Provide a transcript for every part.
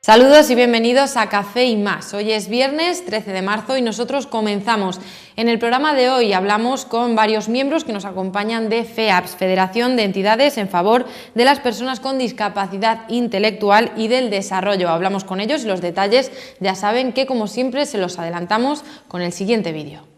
Saludos y bienvenidos a Café y Más. Hoy es viernes 13 de marzo y nosotros comenzamos. En el programa de hoy hablamos con varios miembros que nos acompañan de FEAPS, Federación de Entidades en Favor de las Personas con Discapacidad Intelectual y del Desarrollo. Hablamos con ellos y los detalles ya saben que, como siempre, se los adelantamos con el siguiente vídeo.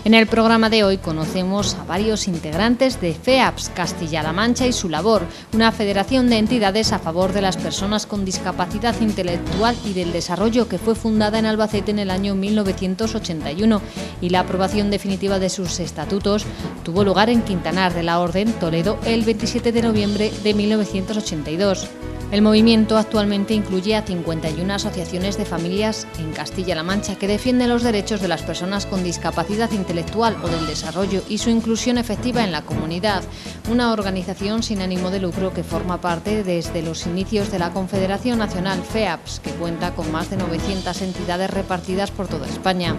En el programa de hoy conocemos a varios integrantes de FEAPS Castilla-La Mancha y su labor, una federación de entidades a favor de las personas con discapacidad intelectual y del desarrollo que fue fundada en Albacete en el año 1981 y la aprobación definitiva de sus estatutos tuvo lugar en Quintanar de la Orden, Toledo, el 27 de noviembre de 1982. El movimiento actualmente incluye a 51 asociaciones de familias en Castilla-La Mancha que defienden los derechos de las personas con discapacidad intelectual o del desarrollo y su inclusión efectiva en la comunidad. Una organización sin ánimo de lucro que forma parte desde los inicios de la Confederación Nacional FEAPS, que cuenta con más de 900 entidades repartidas por toda España.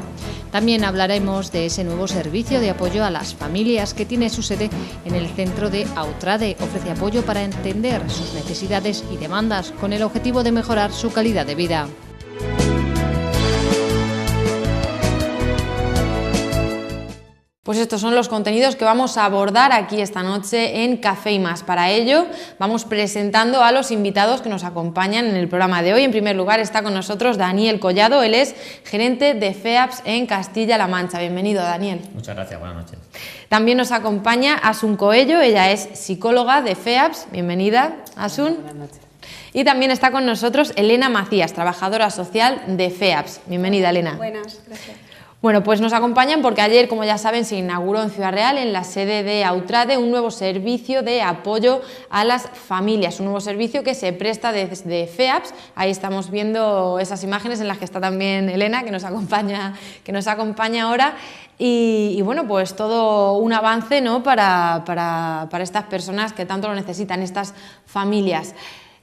También hablaremos de ese nuevo servicio de apoyo a las familias que tiene su sede en el centro de Autrade. Ofrece apoyo para entender sus necesidades y demandas con el objetivo de mejorar su calidad de vida. Pues estos son los contenidos que vamos a abordar aquí esta noche en Café y Más. Para ello vamos presentando a los invitados que nos acompañan en el programa de hoy. En primer lugar está con nosotros Daniel Collado, él es gerente de FEAPS en Castilla-La Mancha. Bienvenido, Daniel. Muchas gracias, buenas noches. También nos acompaña Asun Coello, ella es psicóloga de FEAPS. Bienvenida, Asun. Buenas noches. Y también está con nosotros Elena Macías, trabajadora social de FEAPS. Bienvenida, Elena. Buenas, gracias. Bueno, pues nos acompañan porque ayer, como ya saben, se inauguró en Ciudad Real, en la sede de Autrade, un nuevo servicio de apoyo a las familias, un nuevo servicio que se presta desde FEAPS. Ahí estamos viendo esas imágenes en las que está también Elena, que nos acompaña ahora. Y bueno, pues todo un avance, ¿no?, para estas personas que tanto lo necesitan, estas familias.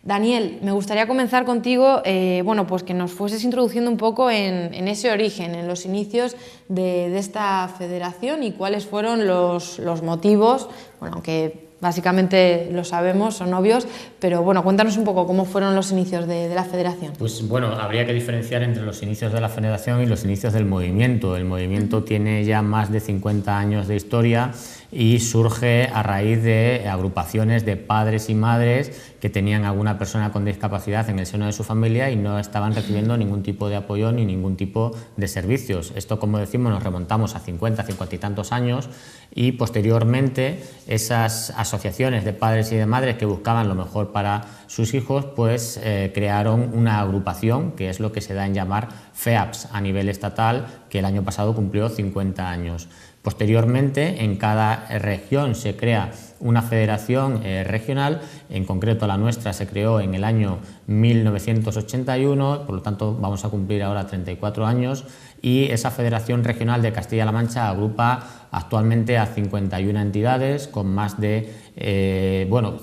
Daniel, me gustaría comenzar contigo, bueno, pues que nos fueses introduciendo un poco en ese origen, en los inicios de esta federación y cuáles fueron los motivos, bueno, aunque básicamente lo sabemos, son obvios, pero bueno, cuéntanos un poco cómo fueron los inicios de la federación. Pues bueno, habría que diferenciar entre los inicios de la federación y los inicios del movimiento. El movimiento tiene ya más de 50 años de historia y surge a raíz de agrupaciones de padres y madres que tenían alguna persona con discapacidad en el seno de su familia y no estaban recibiendo ningún tipo de apoyo ni ningún tipo de servicios. Esto, como decimos, nos remontamos a 50 y tantos años y posteriormente esas asociaciones de padres y de madres que buscaban lo mejor para sus hijos, pues crearon una agrupación que es lo que se da en llamar FEAPS a nivel estatal, que el año pasado cumplió 50 años. Posteriormente, en cada región se crea una federación regional, en concreto la nuestra se creó en el año 1981, por lo tanto vamos a cumplir ahora 34 años, y esa Federación Regional de Castilla-La Mancha agrupa actualmente a 51 entidades con más de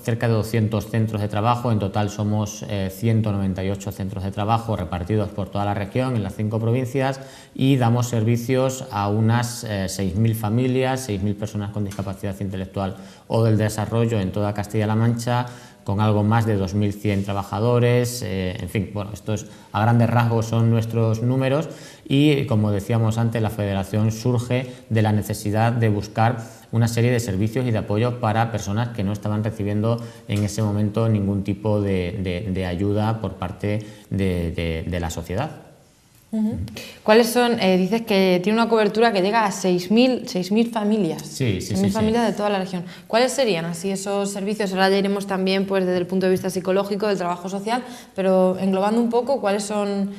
cerca de 200 centros de trabajo. En total somos 198 centros de trabajo repartidos por toda la región en las 5 provincias y damos servicios a unas 6.000 familias, 6.000 personas con discapacidad intelectual o del desarrollo en toda Castilla-La Mancha, con algo más de 2.100 trabajadores, en fin, bueno, estos a grandes rasgos son nuestros números y, como decíamos antes, la federación surge de la necesidad de buscar una serie de servicios y de apoyo para personas que no estaban recibiendo en ese momento ningún tipo de ayuda por parte de la sociedad. ¿Cuáles son? Dices que tiene una cobertura que llega a 6.000 familias. Sí. 6.000 familias de toda la región. ¿Cuáles serían así esos servicios? Ahora ya iremos también pues, desde el punto de vista psicológico, del trabajo social, pero englobando un poco, ¿cuáles son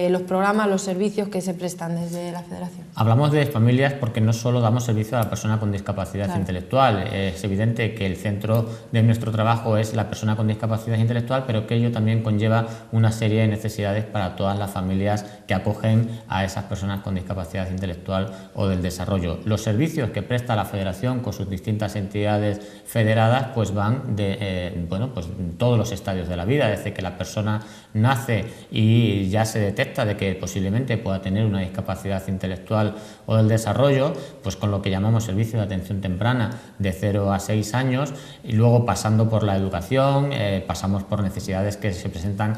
los programas, los servicios que se prestan desde la federación? Hablamos de familias porque no solo damos servicio a la persona con discapacidad intelectual. Es evidente que el centro de nuestro trabajo es la persona con discapacidad intelectual, pero que ello también conlleva una serie de necesidades para todas las familias que acogen a esas personas con discapacidad intelectual o del desarrollo. Los servicios que presta la Federación con sus distintas entidades federadas pues van de pues todos los estadios de la vida, desde que la persona nace y ya se detecta de que posiblemente pueda tener una discapacidad intelectual o del desarrollo, pues con lo que llamamos servicio de atención temprana de 0 a 6 años, y luego pasando por la educación, pasamos por necesidades que se presentan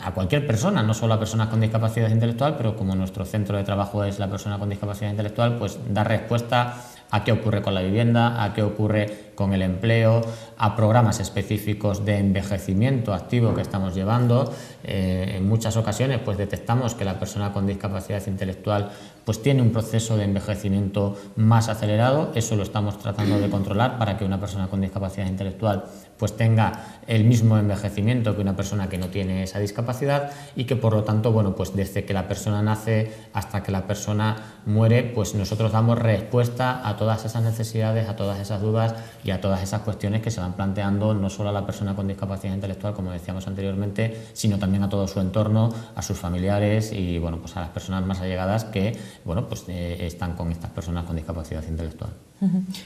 a cualquier persona, no solo a personas con discapacidad intelectual, pero como nuestro centro de trabajo es la persona con discapacidad intelectual, pues dar respuesta a qué ocurre con la vivienda, a qué ocurre con el empleo, a programas específicos de envejecimiento activo que estamos llevando. En muchas ocasiones pues detectamos que la persona con discapacidad intelectual pues tiene un proceso de envejecimiento más acelerado. Eso lo estamos tratando de controlar para que una persona con discapacidad intelectual pues tenga el mismo envejecimiento que una persona que no tiene esa discapacidad, y que por lo tanto, bueno, pues desde que la persona nace hasta que la persona muere, pues nosotros damos respuesta a todas esas necesidades, a todas esas dudas y a todas esas cuestiones que se van planteando no solo a la persona con discapacidad intelectual, como decíamos anteriormente, sino también a todo su entorno, a sus familiares y bueno, pues a las personas más allegadas que bueno, pues están con estas personas con discapacidad intelectual.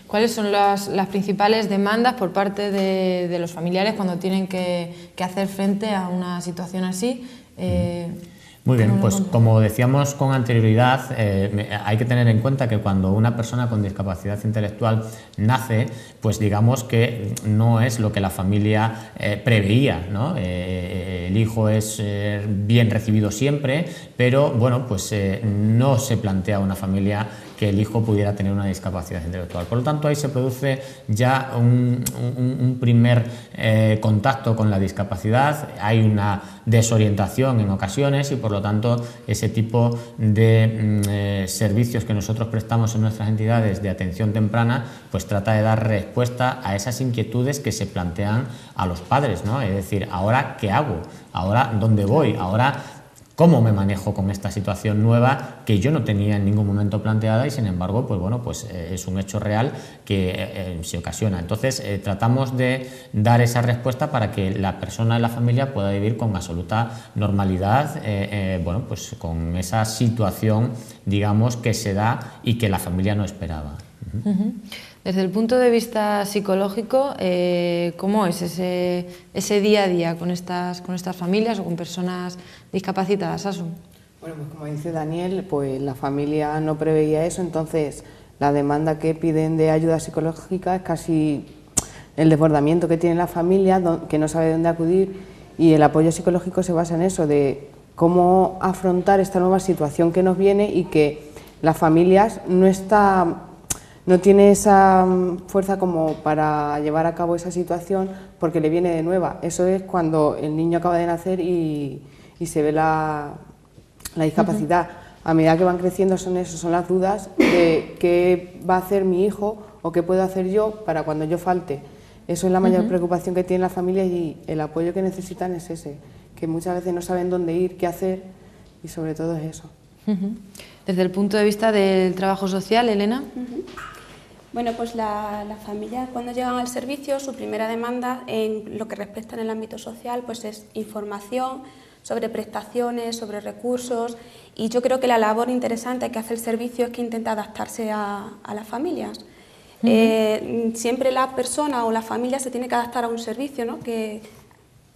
¿Cuáles son las principales demandas por parte de los familiares cuando tienen que hacer frente a una situación así? Muy bien, pues como decíamos con anterioridad, hay que tener en cuenta que cuando una persona con discapacidad intelectual nace, pues digamos que no es lo que la familia preveía, ¿no? El hijo es bien recibido siempre, pero bueno, pues no se plantea una familia que el hijo pudiera tener una discapacidad intelectual. Por lo tanto, ahí se produce ya un primer contacto con la discapacidad, hay una desorientación en ocasiones y por lo tanto ese tipo de servicios que nosotros prestamos en nuestras entidades de atención temprana pues trata de dar respuesta a esas inquietudes que se plantean a los padres, ¿no? Es decir, ¿ahora qué hago? ¿Ahora dónde voy? ¿Ahora cómo me manejo con esta situación nueva que yo no tenía en ningún momento planteada y sin embargo pues bueno, pues es un hecho real que se ocasiona? Entonces tratamos de dar esa respuesta para que la persona y la familia pueda vivir con absoluta normalidad, bueno, pues con esa situación, digamos, que se da y que la familia no esperaba. Desde el punto de vista psicológico, ¿cómo es ese día a día con estas familias o con personas discapacitadas, Asun? Bueno, pues como dice Daniel, pues la familia no preveía eso, entonces la demanda que piden de ayuda psicológica es casi el desbordamiento que tiene la familia, que no sabe dónde acudir, y el apoyo psicológico se basa en eso, de cómo afrontar esta nueva situación que nos viene y que las familias no tiene esa fuerza como para llevar a cabo esa situación porque le viene de nueva. Eso es cuando el niño acaba de nacer y se ve la discapacidad. A medida que van creciendo son las dudas de qué va a hacer mi hijo o qué puedo hacer yo para cuando yo falte. Eso es la mayor preocupación que tiene la familia y el apoyo que necesitan es ese, que muchas veces no saben dónde ir, qué hacer y sobre todo es eso. Desde el punto de vista del trabajo social, Elena. Bueno, pues las familias cuando llegan al servicio, su primera demanda en lo que respecta en el ámbito social pues es información sobre prestaciones, sobre recursos, y yo creo que la labor interesante que hace el servicio es que intenta adaptarse a las familias. Siempre la persona o la familia se tiene que adaptar a un servicio, ¿no? que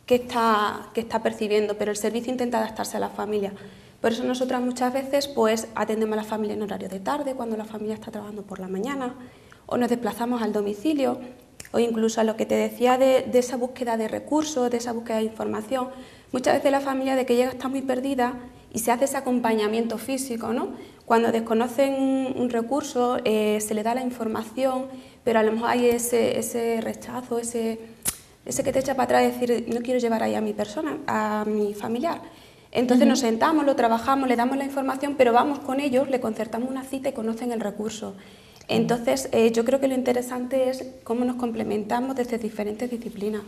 está percibiendo, pero el servicio intenta adaptarse a la familia. Por eso nosotras muchas veces pues atendemos a la familia en horario de tarde, cuando la familia está trabajando por la mañana, o nos desplazamos al domicilio, o incluso a lo que te decía de esa búsqueda de recursos, de esa búsqueda de información. Muchas veces la familia de que llega está muy perdida y se hace ese acompañamiento físico, ¿no? Cuando desconocen un recurso se le da la información, pero a lo mejor hay ese rechazo, ese que te echa para atrás y decir no quiero llevar ahí a mi persona, a mi familiar. Entonces nos sentamos, lo trabajamos, le damos la información, pero vamos con ellos, le concertamos una cita y conocen el recurso. Entonces yo creo que lo interesante es cómo nos complementamos desde diferentes disciplinas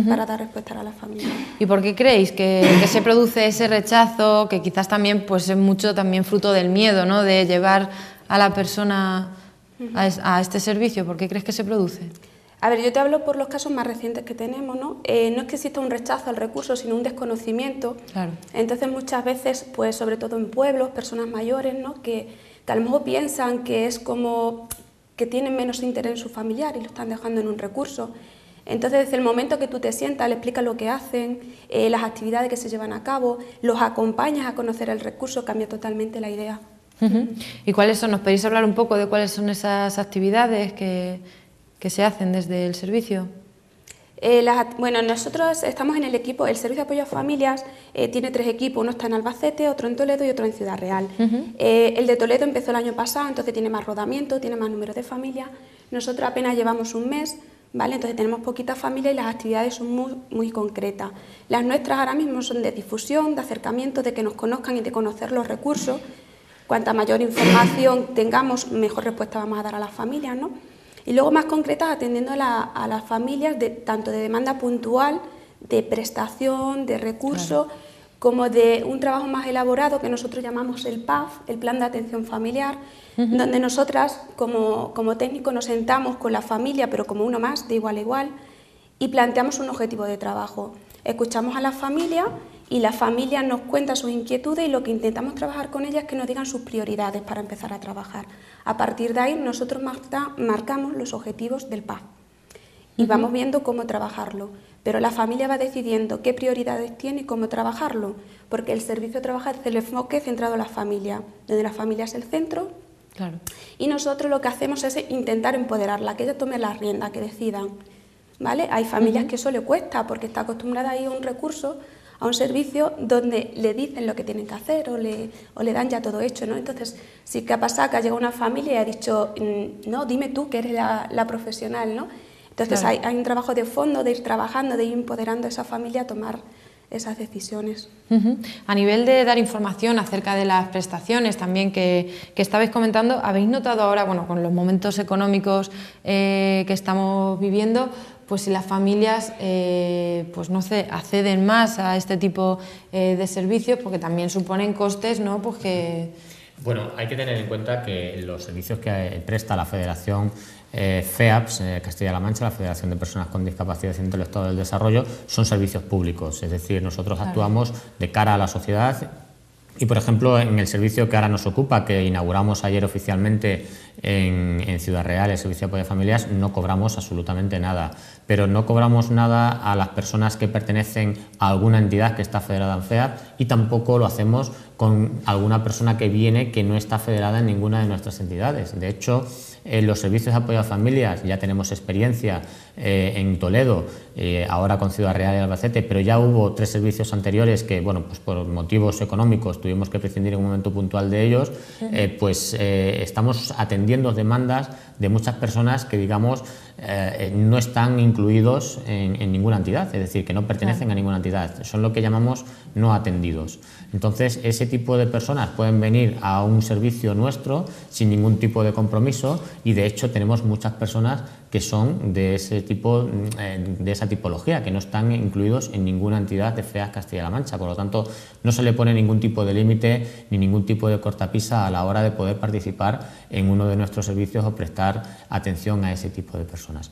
para dar respuesta a la familia. ¿Y por qué creéis que se produce ese rechazo, que quizás también pues, es mucho también fruto del miedo, ¿no? De llevar a la persona a este servicio? ¿Por qué crees que se produce? A ver, yo te hablo por los casos más recientes que tenemos, ¿no? No es que exista un rechazo al recurso, sino un desconocimiento. Claro. Entonces, muchas veces, pues sobre todo en pueblos, personas mayores, ¿no? Que a lo mejor piensan que es como que tienen menos interés en su familiar y lo están dejando en un recurso. Entonces, desde el momento que tú te sientas, le explicas lo que hacen, las actividades que se llevan a cabo, los acompañas a conocer el recurso, cambia totalmente la idea. ¿Y cuáles son? ¿Nos podéis hablar un poco de cuáles son esas actividades que se hacen desde el servicio? Bueno, nosotros estamos en el equipo, el Servicio de Apoyo a Familias tiene 3 equipos, uno está en Albacete, otro en Toledo y otro en Ciudad Real. El de Toledo empezó el año pasado, entonces tiene más rodamiento, tiene más número de familias. Nosotros apenas llevamos un mes, ¿vale? Entonces tenemos poquitas familias y las actividades son muy concretas. Las nuestras ahora mismo son de difusión, de acercamiento, de que nos conozcan y de conocer los recursos. Cuanta mayor información tengamos, mejor respuesta vamos a dar a las familias, ¿no? Y luego más concretas atendiendo a las familias tanto de demanda puntual, de prestación, de recursos, claro, como de un trabajo más elaborado que nosotros llamamos el PAF, el Plan de Atención Familiar, donde nosotras como técnico nos sentamos con la familia, pero como uno más, de igual a igual, y planteamos un objetivo de trabajo. Escuchamos a la familia y la familia nos cuenta sus inquietudes y lo que intentamos trabajar con ellas es que nos digan sus prioridades para empezar a trabajar. A partir de ahí nosotros marcamos los objetivos del PAF y vamos viendo cómo trabajarlo, pero la familia va decidiendo qué prioridades tiene y cómo trabajarlo, porque el servicio trabaja desde el enfoque centrado en la familia, donde la familia es el centro. Claro. Y nosotros lo que hacemos es intentar empoderarla, que ella tome las riendas, que decidan, ¿vale? Hay familias que eso le cuesta porque está acostumbrada a ir a un recurso, a un servicio donde le dicen lo que tienen que hacer o le dan ya todo hecho, ¿no? Entonces, sí que ha pasado que ha llegado una familia y ha dicho, no, dime tú que eres la profesional, ¿no? Entonces claro, hay un trabajo de fondo de ir trabajando, de ir empoderando a esa familia a tomar esas decisiones. A nivel de dar información acerca de las prestaciones también que estabais comentando, ¿habéis notado ahora, bueno, con los momentos económicos que estamos viviendo, pues si las familias, pues no sé, acceden más a este tipo de servicios, porque también suponen costes, ¿no? Pues que... Bueno, hay que tener en cuenta que los servicios que presta la Federación FEAPS, Castilla-La Mancha, la Federación de Personas con Discapacidad Intelectual del Desarrollo, son servicios públicos, es decir, nosotros actuamos de cara a la sociedad. Y, por ejemplo, en el servicio que ahora nos ocupa, que inauguramos ayer oficialmente en Ciudad Real, el servicio de apoyo a familias, no cobramos absolutamente nada. Pero no cobramos nada a las personas que pertenecen a alguna entidad que está federada en FEAP y tampoco lo hacemos con alguna persona que viene que no está federada en ninguna de nuestras entidades. De hecho, en los servicios de apoyo a familias ya tenemos experiencia en Toledo, ahora con Ciudad Real y Albacete, pero ya hubo 3 servicios anteriores que, bueno, pues por motivos económicos tuvimos que prescindir en un momento puntual de ellos, estamos atendiendo demandas de muchas personas que, digamos, no están incluidos en ninguna entidad, es decir, que no pertenecen a ninguna entidad, son lo que llamamos no atendidos. Entonces, ese tipo de personas pueden venir a un servicio nuestro sin ningún tipo de compromiso y, de hecho, tenemos muchas personas que son de ese tipo, de esa tipología, que no están incluidos en ninguna entidad de FEAPS Castilla-La Mancha. Por lo tanto, no se le pone ningún tipo de límite ni ningún tipo de cortapisa a la hora de poder participar en uno de nuestros servicios o prestar atención a ese tipo de personas.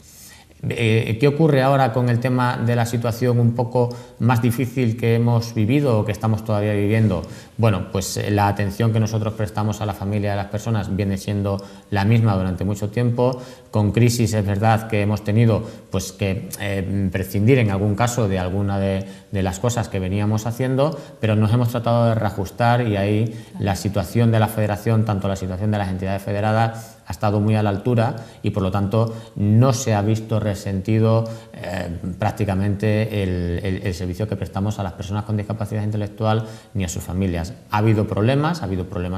¿Qué ocurre ahora con el tema de la situación un poco más difícil que hemos vivido o que estamos todavía viviendo? Bueno, pues la atención que nosotros prestamos a la familia y a las personas viene siendo la misma durante mucho tiempo. Con crisis es verdad que hemos tenido pues que prescindir en algún caso de alguna de las cosas que veníamos haciendo, pero nos hemos tratado de reajustar y ahí la situación de la Federación, tanto la situación de las entidades federadas, ha estado muy a la altura y, por lo tanto, no se ha visto resentido prácticamente el servicio que prestamos a las personas con discapacidad intelectual ni a sus familias. Ha habido problemas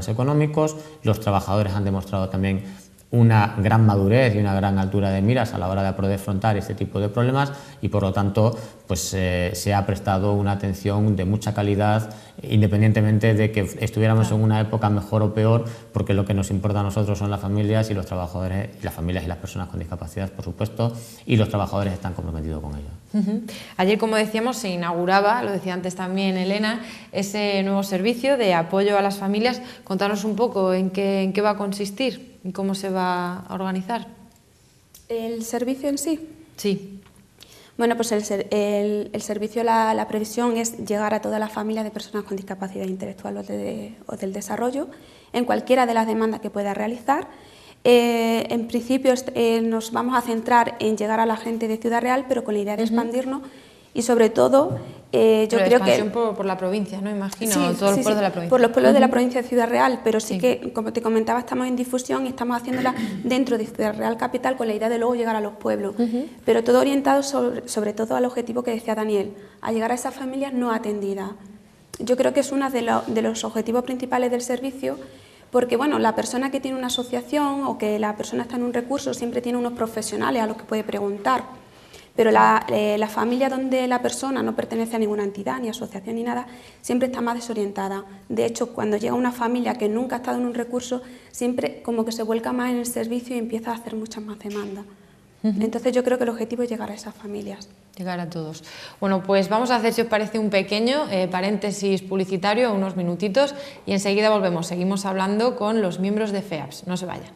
económicos, los trabajadores han demostrado también una gran madurez y una gran altura de miras a la hora de poder afrontar este tipo de problemas y, por lo tanto, pues se ha prestado una atención de mucha calidad, independientemente de que estuviéramos en una época mejor o peor, porque lo que nos importa a nosotros son las familias y los trabajadores, las familias y las personas con discapacidad, por supuesto, y los trabajadores están comprometidos con ello. Ayer, como decíamos, se inauguraba, lo decía antes también Elena, ese nuevo servicio de apoyo a las familias. Contanos un poco en qué va a consistir y cómo se va a organizar. El servicio en sí. Sí. Bueno, pues el servicio, la previsión es llegar a todas las familias de personas con discapacidad intelectual o del desarrollo en cualquiera de las demandas que pueda realizar. En principio nos vamos a centrar en llegar a la gente de Ciudad Real, pero con la idea de expandirnos y sobre todo yo creo que por la provincia, ¿no? Imagino, sí, todos los pueblos de la provincia. Por los pueblos de la provincia de Ciudad Real, pero sí que, como te comentaba, estamos en difusión y estamos haciéndola dentro de Ciudad Real Capital con la idea de luego llegar a los pueblos, pero todo orientado sobre todo al objetivo que decía Daniel, a llegar a esas familias no atendidas. Yo creo que es uno de los objetivos principales del servicio, porque bueno, la persona que tiene una asociación o que la persona está en un recurso siempre tiene unos profesionales a los que puede preguntar, pero la familia donde la persona no pertenece a ninguna entidad, ni asociación ni nada, siempre está más desorientada. De hecho, cuando llega una familia que nunca ha estado en un recurso, siempre como que se vuelca más en el servicio y empieza a hacer muchas más demandas. Entonces yo creo que el objetivo es llegar a esas familias. Llegar a todos. Bueno, pues vamos a hacer, si os parece, un pequeño paréntesis publicitario, unos minutitos, y enseguida volvemos. Seguimos hablando con los miembros de FEAPS. No se vayan.